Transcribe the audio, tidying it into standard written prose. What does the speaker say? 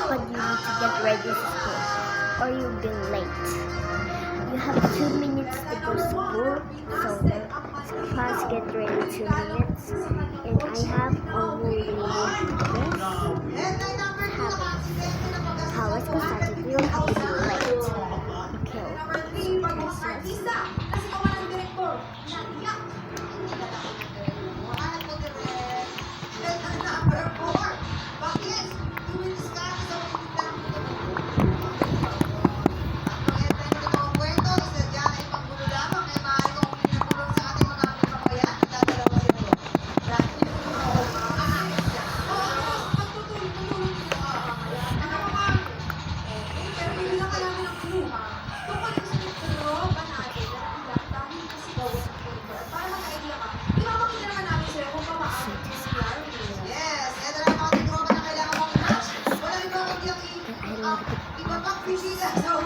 but you need to get ready to school or you'll be late. You have 2 minutes to go to school, so let's get ready 2 minutes. And I have already this habit. How let's go start it. You don't have to be late. Ibabang bisita.